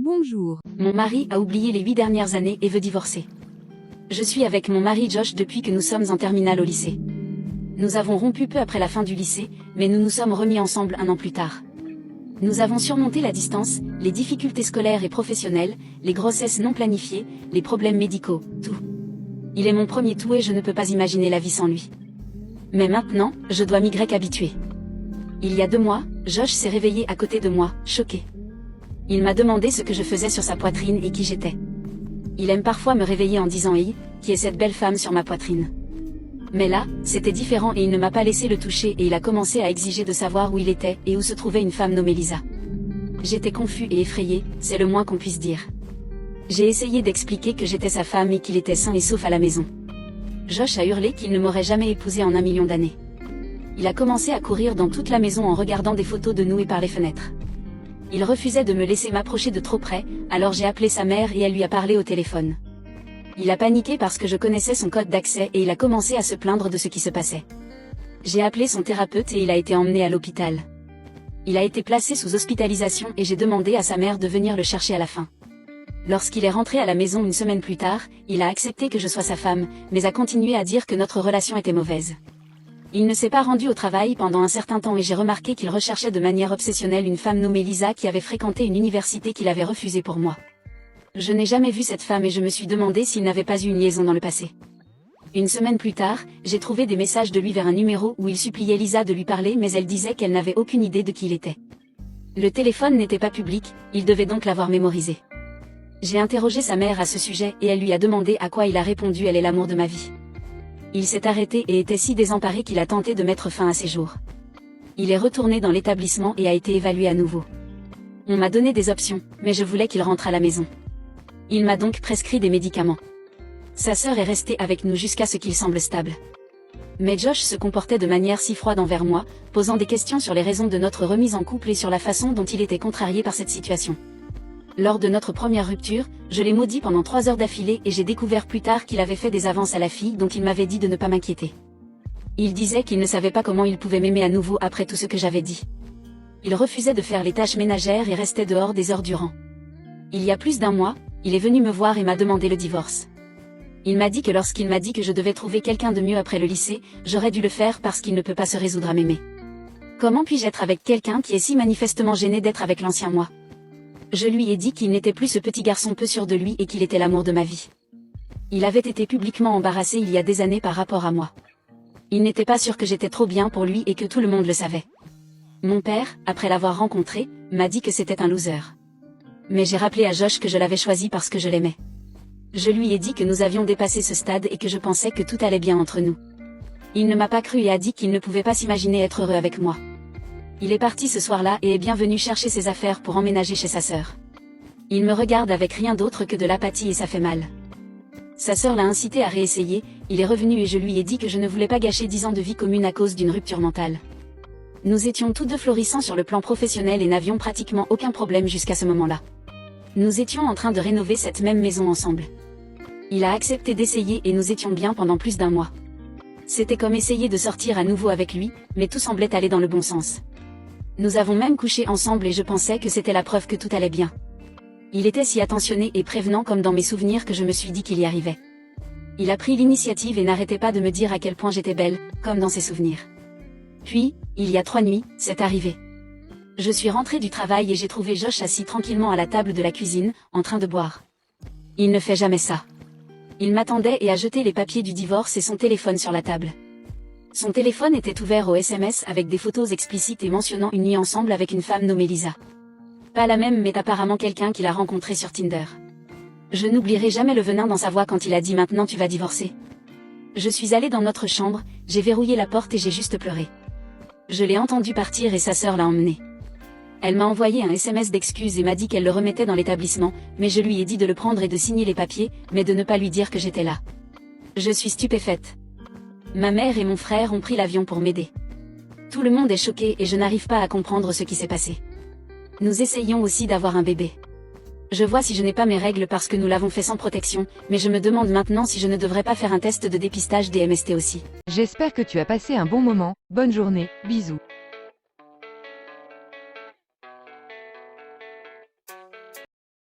Bonjour. Mon mari a oublié les 8 dernières années et veut divorcer. Je suis avec mon mari Josh depuis que nous sommes en terminale au lycée. Nous avons rompu peu après la fin du lycée, mais nous nous sommes remis ensemble un an plus tard. Nous avons surmonté la distance, les difficultés scolaires et professionnelles, les grossesses non planifiées, les problèmes médicaux, tout. Il est mon premier tout et je ne peux pas imaginer la vie sans lui. Mais maintenant, je dois m'y habituer. Il y a 2 mois, Josh s'est réveillé à côté de moi, choqué. Il m'a demandé ce que je faisais sur sa poitrine et qui j'étais. Il aime parfois me réveiller en disant « Hey, qui est cette belle femme sur ma poitrine ?» Mais là, c'était différent et il ne m'a pas laissé le toucher et il a commencé à exiger de savoir où il était et où se trouvait une femme nommée Lisa. J'étais confus et effrayé, c'est le moins qu'on puisse dire. J'ai essayé d'expliquer que j'étais sa femme et qu'il était sain et sauf à la maison. Josh a hurlé qu'il ne m'aurait jamais épousé en 1 million d'années. Il a commencé à courir dans toute la maison en regardant des photos de nous et par les fenêtres. Il refusait de me laisser m'approcher de trop près, alors j'ai appelé sa mère et elle lui a parlé au téléphone. Il a paniqué parce que je connaissais son code d'accès et il a commencé à se plaindre de ce qui se passait. J'ai appelé son thérapeute et il a été emmené à l'hôpital. Il a été placé sous hospitalisation et j'ai demandé à sa mère de venir le chercher à la fin. Lorsqu'il est rentré à la maison 1 semaine plus tard, il a accepté que je sois sa femme, mais a continué à dire que notre relation était mauvaise. Il ne s'est pas rendu au travail pendant un certain temps et j'ai remarqué qu'il recherchait de manière obsessionnelle une femme nommée Lisa qui avait fréquenté une université qu'il avait refusée pour moi. Je n'ai jamais vu cette femme et je me suis demandé s'il n'avait pas eu une liaison dans le passé. 1 semaine plus tard, j'ai trouvé des messages de lui vers un numéro où il suppliait Lisa de lui parler mais elle disait qu'elle n'avait aucune idée de qui il était. Le téléphone n'était pas public, il devait donc l'avoir mémorisé. J'ai interrogé sa mère à ce sujet et elle lui a demandé à quoi il a répondu « Elle est l'amour de ma vie ». Il s'est arrêté et était si désemparé qu'il a tenté de mettre fin à ses jours. Il est retourné dans l'établissement et a été évalué à nouveau. On m'a donné des options, mais je voulais qu'il rentre à la maison. Il m'a donc prescrit des médicaments. Sa sœur est restée avec nous jusqu'à ce qu'il semble stable. Mais Josh se comportait de manière si froide envers moi, posant des questions sur les raisons de notre remise en couple et sur la façon dont il était contrarié par cette situation. Lors de notre première rupture, je l'ai maudit pendant 3 heures d'affilée et j'ai découvert plus tard qu'il avait fait des avances à la fille dont il m'avait dit de ne pas m'inquiéter. Il disait qu'il ne savait pas comment il pouvait m'aimer à nouveau après tout ce que j'avais dit. Il refusait de faire les tâches ménagères et restait dehors des heures durant. Il y a plus d'1 mois, il est venu me voir et m'a demandé le divorce. Il m'a dit que lorsqu'il m'a dit que je devais trouver quelqu'un de mieux après le lycée, j'aurais dû le faire parce qu'il ne peut pas se résoudre à m'aimer. Comment puis-je être avec quelqu'un qui est si manifestement gêné d'être avec l'ancien moi ? Je lui ai dit qu'il n'était plus ce petit garçon peu sûr de lui et qu'il était l'amour de ma vie. Il avait été publiquement embarrassé il y a des années par rapport à moi. Il n'était pas sûr que j'étais trop bien pour lui et que tout le monde le savait. Mon père, après l'avoir rencontré, m'a dit que c'était un loser. Mais j'ai rappelé à Josh que je l'avais choisi parce que je l'aimais. Je lui ai dit que nous avions dépassé ce stade et que je pensais que tout allait bien entre nous. Il ne m'a pas cru et a dit qu'il ne pouvait pas s'imaginer être heureux avec moi. Il est parti ce soir-là et est bien venu chercher ses affaires pour emménager chez sa sœur. Il me regarde avec rien d'autre que de l'apathie et ça fait mal. Sa sœur l'a incité à réessayer, il est revenu et je lui ai dit que je ne voulais pas gâcher 10 ans de vie commune à cause d'une rupture mentale. Nous étions tous 2 florissants sur le plan professionnel et n'avions pratiquement aucun problème jusqu'à ce moment-là. Nous étions en train de rénover cette même maison ensemble. Il a accepté d'essayer et nous étions bien pendant plus d'1 mois. C'était comme essayer de sortir à nouveau avec lui, mais tout semblait aller dans le bon sens. Nous avons même couché ensemble et je pensais que c'était la preuve que tout allait bien. Il était si attentionné et prévenant comme dans mes souvenirs que je me suis dit qu'il y arrivait. Il a pris l'initiative et n'arrêtait pas de me dire à quel point j'étais belle, comme dans ses souvenirs. Puis, il y a 3 nuits, c'est arrivé. Je suis rentrée du travail et j'ai trouvé Josh assis tranquillement à la table de la cuisine, en train de boire. Il ne fait jamais ça. Il m'attendait et a jeté les papiers du divorce et son téléphone sur la table. Son téléphone était ouvert aux SMS avec des photos explicites et mentionnant une nuit ensemble avec une femme nommée Lisa. Pas la même mais apparemment quelqu'un qu'il a rencontré sur Tinder. Je n'oublierai jamais le venin dans sa voix quand il a dit « Maintenant tu vas divorcer ». Je suis allée dans notre chambre, j'ai verrouillé la porte et j'ai juste pleuré. Je l'ai entendu partir et sa sœur l'a emmené. Elle m'a envoyé un SMS d'excuses et m'a dit qu'elle le remettait dans l'établissement, mais je lui ai dit de le prendre et de signer les papiers, mais de ne pas lui dire que j'étais là. Je suis stupéfaite. Ma mère et mon frère ont pris l'avion pour m'aider. Tout le monde est choqué et je n'arrive pas à comprendre ce qui s'est passé. Nous essayons aussi d'avoir un bébé. Je vois si je n'ai pas mes règles parce que nous l'avons fait sans protection, mais je me demande maintenant si je ne devrais pas faire un test de dépistage des MST aussi. J'espère que tu as passé un bon moment, bonne journée, bisous.